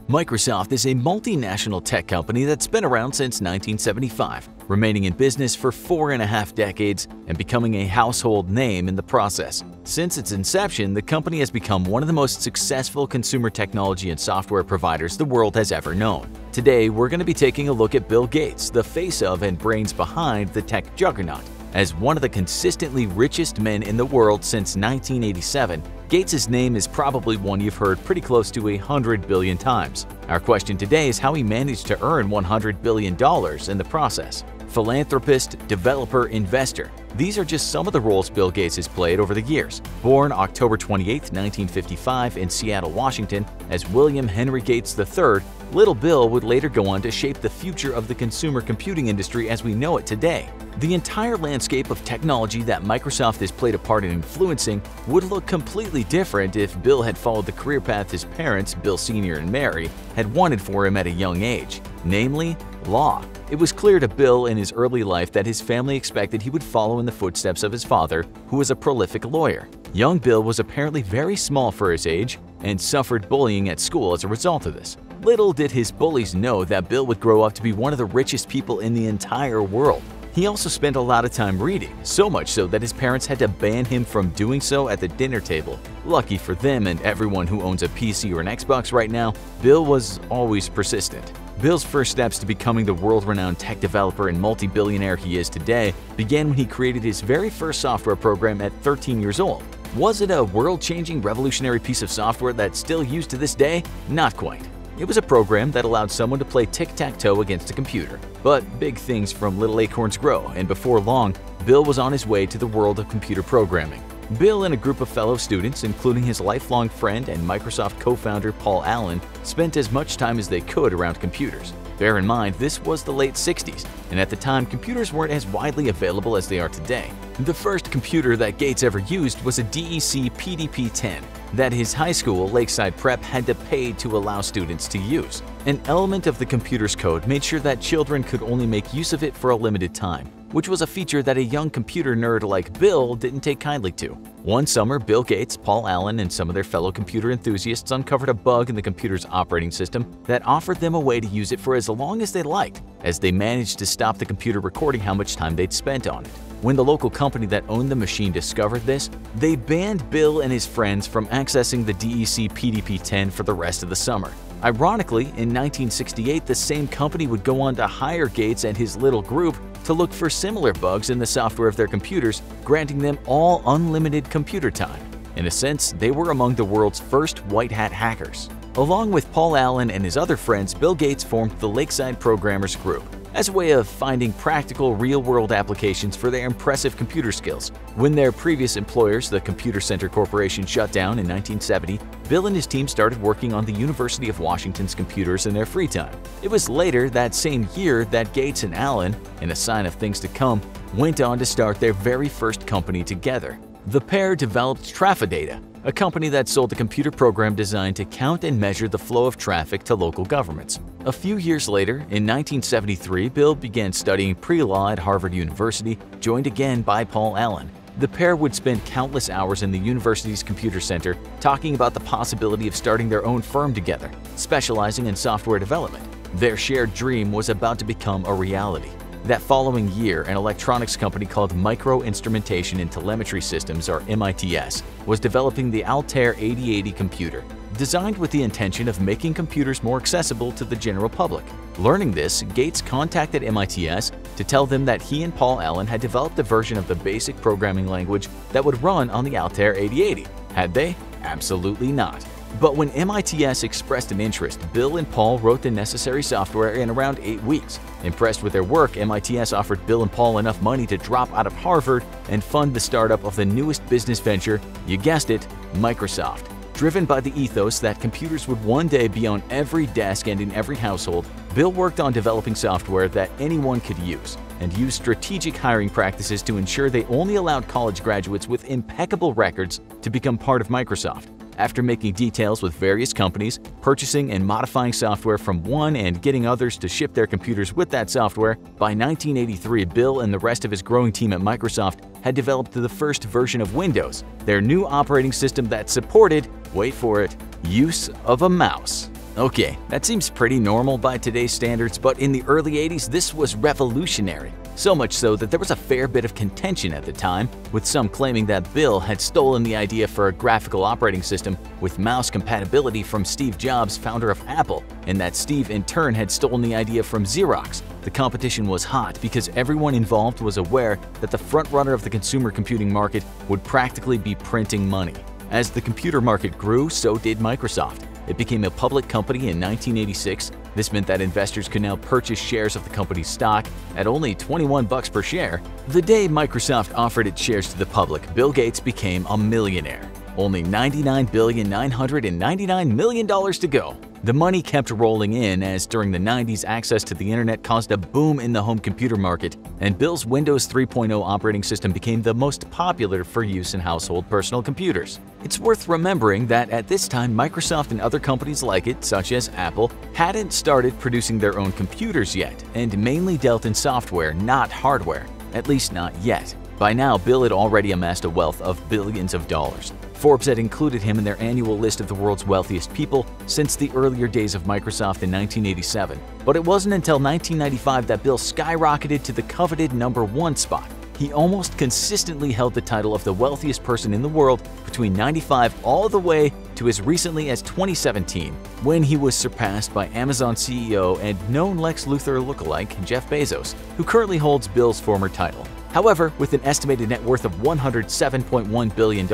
Microsoft is a multinational tech company that's been around since 1975, remaining in business for 4.5 decades and becoming a household name in the process. Since its inception, the company has become one of the most successful consumer technology and software providers the world has ever known. Today, we're going to be taking a look at Bill Gates, the face of and brains behind the tech juggernaut. As one of the consistently richest men in the world since 1987, Gates' name is probably one you've heard pretty close to 100 billion times. Our question today is how he managed to earn $100 billion in the process. Philanthropist, developer, investor. These are just some of the roles Bill Gates has played over the years. Born October 28, 1955 in Seattle, Washington, as William Henry Gates III, Little Bill would later go on to shape the future of the consumer computing industry as we know it today. The entire landscape of technology that Microsoft has played a part in influencing would look completely different if Bill had followed the career path his parents, Bill Sr. and Mary, had wanted for him at a young age, namely law. It was clear to Bill in his early life that his family expected he would follow in the footsteps of his father, who was a prolific lawyer. Young Bill was apparently very small for his age and suffered bullying at school as a result of this. Little did his bullies know that Bill would grow up to be one of the richest people in the entire world. He also spent a lot of time reading, so much so that his parents had to ban him from doing so at the dinner table. Lucky for them and everyone who owns a PC or an Xbox right now, Bill was always persistent. Bill's first steps to becoming the world-renowned tech developer and multi-billionaire he is today began when he created his very first software program at 13 years old. Was it a world-changing, revolutionary piece of software that's still used to this day? Not quite. It was a program that allowed someone to play tic-tac-toe against a computer. But big things from little acorns grow, and before long, Bill was on his way to the world of computer programming. Bill and a group of fellow students, including his lifelong friend and Microsoft co-founder Paul Allen, spent as much time as they could around computers. Bear in mind, this was the late 60s, and at the time, computers weren't as widely available as they are today. The first computer that Gates ever used was a DEC PDP-10 that his high school, Lakeside Prep, had to pay to allow students to use. An element of the computer's code made sure that children could only make use of it for a limited time, which was a feature that a young computer nerd like Bill didn't take kindly to. One summer, Bill Gates, Paul Allen, and some of their fellow computer enthusiasts uncovered a bug in the computer's operating system that offered them a way to use it for as long as they liked, as they managed to stop the computer recording how much time they'd spent on it. When the local company that owned the machine discovered this, they banned Bill and his friends from accessing the DEC PDP-10 for the rest of the summer. Ironically, in 1968, the same company would go on to hire Gates and his little group to look for similar bugs in the software of their computers, granting them all unlimited computer time. In a sense, they were among the world's first white-hat hackers. Along with Paul Allen and his other friends, Bill Gates formed the Lakeside Programmers Group as a way of finding practical, real-world applications for their impressive computer skills. When their previous employers, the Computer Center Corporation, shut down in 1970, Bill and his team started working on the University of Washington's computers in their free time. It was later that same year that Gates and Allen, in a sign of things to come, went on to start their very first company together. The pair developed Trafodata, a company that sold a computer program designed to count and measure the flow of traffic to local governments. A few years later, in 1973, Bill began studying pre-law at Harvard University, joined again by Paul Allen. The pair would spend countless hours in the university's computer center talking about the possibility of starting their own firm together, specializing in software development. Their shared dream was about to become a reality. That following year, an electronics company called Micro Instrumentation and Telemetry Systems, or MITS, was developing the Altair 8080 computer, designed with the intention of making computers more accessible to the general public. Learning this, Gates contacted MITS to tell them that he and Paul Allen had developed a version of the basic programming language that would run on the Altair 8080. Had they? Absolutely not. But when MITS expressed an interest, Bill and Paul wrote the necessary software in around 8 weeks. Impressed with their work, MITS offered Bill and Paul enough money to drop out of Harvard and fund the startup of the newest business venture, you guessed it, Microsoft. Driven by the ethos that computers would one day be on every desk and in every household, Bill worked on developing software that anyone could use and used strategic hiring practices to ensure they only allowed college graduates with impeccable records to become part of Microsoft. After making details with various companies, purchasing and modifying software from one and getting others to ship their computers with that software, by 1983, Bill and the rest of his growing team at Microsoft had developed the first version of Windows, their new operating system that supported, wait for it, use of a mouse. Okay, that seems pretty normal by today's standards, but in the early 80s this was revolutionary. So much so that there was a fair bit of contention at the time, with some claiming that Bill had stolen the idea for a graphical operating system with mouse compatibility from Steve Jobs, founder of Apple, and that Steve in turn had stolen the idea from Xerox. The competition was hot because everyone involved was aware that the frontrunner of the consumer computing market would practically be printing money. As the computer market grew, so did Microsoft. It became a public company in 1986. This meant that investors could now purchase shares of the company's stock at only $21 per share. The day Microsoft offered its shares to the public, Bill Gates became a millionaire. Only $99,999 million to go. The money kept rolling in as during the 90s access to the internet caused a boom in the home computer market, and Bill's Windows 3.0 operating system became the most popular for use in household personal computers. It's worth remembering that at this time Microsoft and other companies like it, such as Apple, hadn't started producing their own computers yet and mainly dealt in software, not hardware, at least not yet. By now, Bill had already amassed a wealth of billions of dollars. Forbes had included him in their annual list of the world's wealthiest people since the earlier days of Microsoft in 1987. But it wasn't until 1995 that Bill skyrocketed to the coveted #1 spot. He almost consistently held the title of the wealthiest person in the world between 95 all the way to as recently as 2017, when he was surpassed by Amazon CEO and known Lex Luthor lookalike Jeff Bezos, who currently holds Bill's former title. However, with an estimated net worth of $107.1 billion,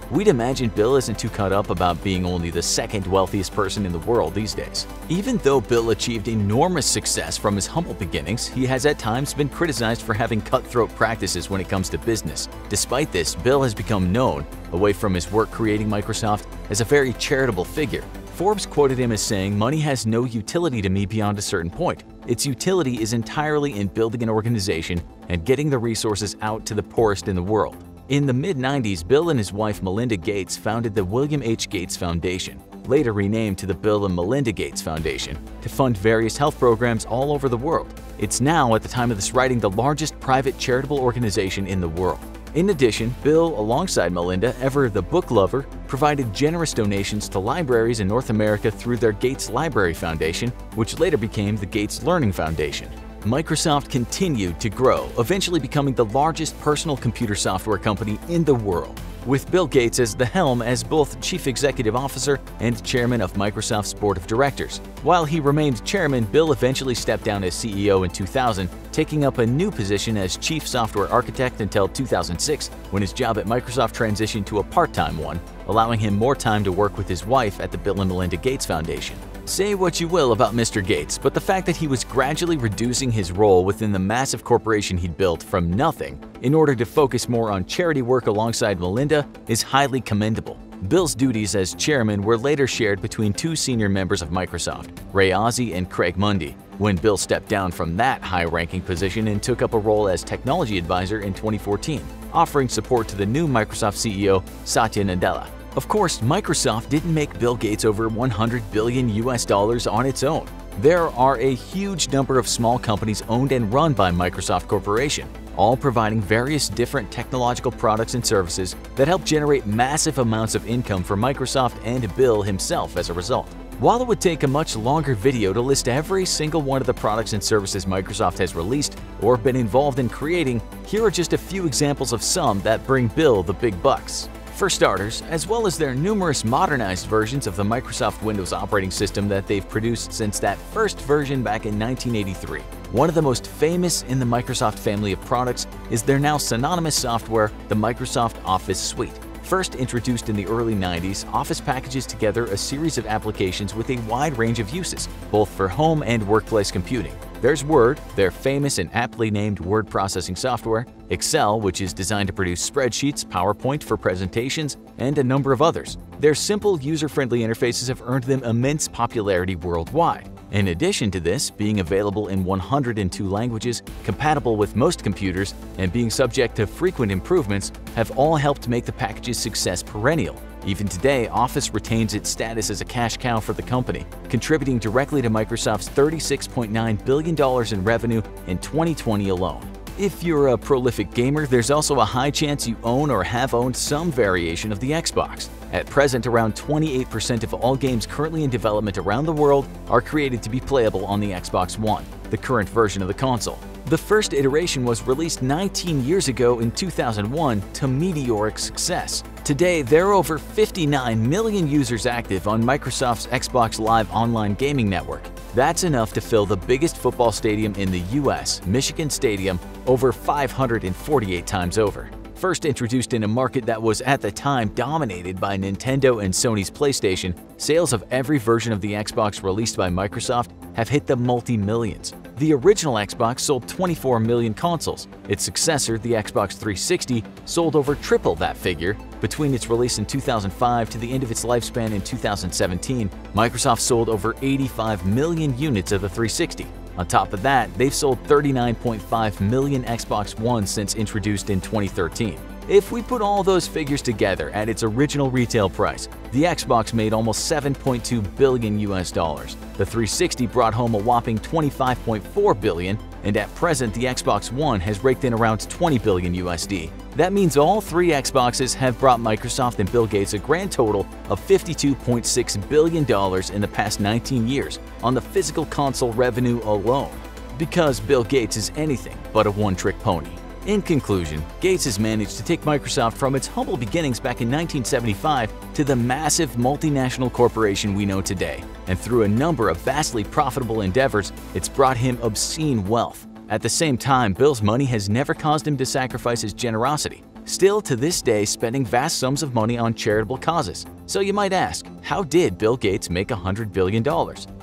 we'd imagine Bill isn't too caught up about being only the second wealthiest person in the world these days. Even though Bill achieved enormous success from his humble beginnings, he has at times been criticized for having cutthroat practices when it comes to business. Despite this, Bill has become known, away from his work creating Microsoft, as a very charitable figure. Forbes quoted him as saying, "Money has no utility to me beyond a certain point. Its utility is entirely in building an organization and getting the resources out to the poorest in the world." In the mid-90s, Bill and his wife Melinda Gates founded the William H. Gates Foundation, later renamed to the Bill and Melinda Gates Foundation, to fund various health programs all over the world. It's now, at the time of this writing, the largest private charitable organization in the world. In addition, Bill, alongside Melinda, ever the book lover, provided generous donations to libraries in North America through their Gates Library Foundation, which later became the Gates Learning Foundation. Microsoft continued to grow, eventually becoming the largest personal computer software company in the world, with Bill Gates as the helm as both Chief Executive Officer and Chairman of Microsoft's Board of Directors. While he remained Chairman, Bill eventually stepped down as CEO in 2000, taking up a new position as Chief Software Architect until 2006, when his job at Microsoft transitioned to a part-time one, allowing him more time to work with his wife at the Bill and Melinda Gates Foundation. Say what you will about Mr. Gates, but the fact that he was gradually reducing his role within the massive corporation he'd built from nothing in order to focus more on charity work alongside Melinda is highly commendable. Bill's duties as chairman were later shared between two senior members of Microsoft, Ray Ozzie and Craig Mundy, when Bill stepped down from that high-ranking position and took up a role as technology advisor in 2014, offering support to the new Microsoft CEO, Satya Nadella. Of course, Microsoft didn't make Bill Gates over $100 billion on its own. There are a huge number of small companies owned and run by Microsoft Corporation, all providing various different technological products and services that help generate massive amounts of income for Microsoft and Bill himself as a result. While it would take a much longer video to list every single one of the products and services Microsoft has released or been involved in creating, here are just a few examples of some that bring Bill the big bucks. For starters, as well as their numerous modernized versions of the Microsoft Windows operating system that they've produced since that first version back in 1983. One of the most famous in the Microsoft family of products is their now synonymous software, the Microsoft Office Suite. First introduced in the early 90s, Office packages together a series of applications with a wide range of uses, both for home and workplace computing. There's Word, their famous and aptly named word processing software, Excel, which is designed to produce spreadsheets, PowerPoint for presentations, and a number of others. Their simple, user-friendly interfaces have earned them immense popularity worldwide. In addition to this, being available in 102 languages, compatible with most computers, and being subject to frequent improvements have all helped make the package's success perennial. Even today, Office retains its status as a cash cow for the company, contributing directly to Microsoft's $36.9 billion in revenue in 2020 alone. If you're a prolific gamer, there's also a high chance you own or have owned some variation of the Xbox. At present, around 28% of all games currently in development around the world are created to be playable on the Xbox One, the current version of the console. The first iteration was released 19 years ago in 2001 to meteoric success. Today, there are over 59 million users active on Microsoft's Xbox Live online gaming network. That's enough to fill the biggest football stadium in the US, Michigan Stadium, over 548 times over. First introduced in a market that was at the time dominated by Nintendo and Sony's PlayStation, sales of every version of the Xbox released by Microsoft have hit the multi-millions. The original Xbox sold 24 million consoles. Its successor, the Xbox 360, sold over triple that figure. Between its release in 2005 to the end of its lifespan in 2017, Microsoft sold over 85 million units of the 360. On top of that, they've sold 39.5 million Xbox One since introduced in 2013. If we put all those figures together at its original retail price, the Xbox made almost $7.2 billion US. The 360 brought home a whopping $25.4 billion, and at present the Xbox One has raked in around $20 billion USD. That means all three Xboxes have brought Microsoft and Bill Gates a grand total of $52.6 billion in the past 19 years on the physical console revenue alone. Because Bill Gates is anything but a one-trick pony. In conclusion, Gates has managed to take Microsoft from its humble beginnings back in 1975 to the massive multinational corporation we know today, and through a number of vastly profitable endeavors, it's brought him obscene wealth. At the same time, Bill's money has never caused him to sacrifice his generosity, still to this day spending vast sums of money on charitable causes. So you might ask, how did Bill Gates make $100 billion?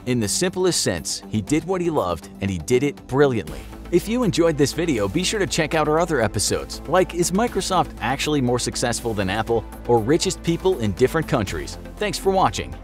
In the simplest sense, he did what he loved and he did it brilliantly. If you enjoyed this video, be sure to check out our other episodes, like Is Microsoft actually more successful than Apple, or Richest People in Different Countries? Thanks for watching.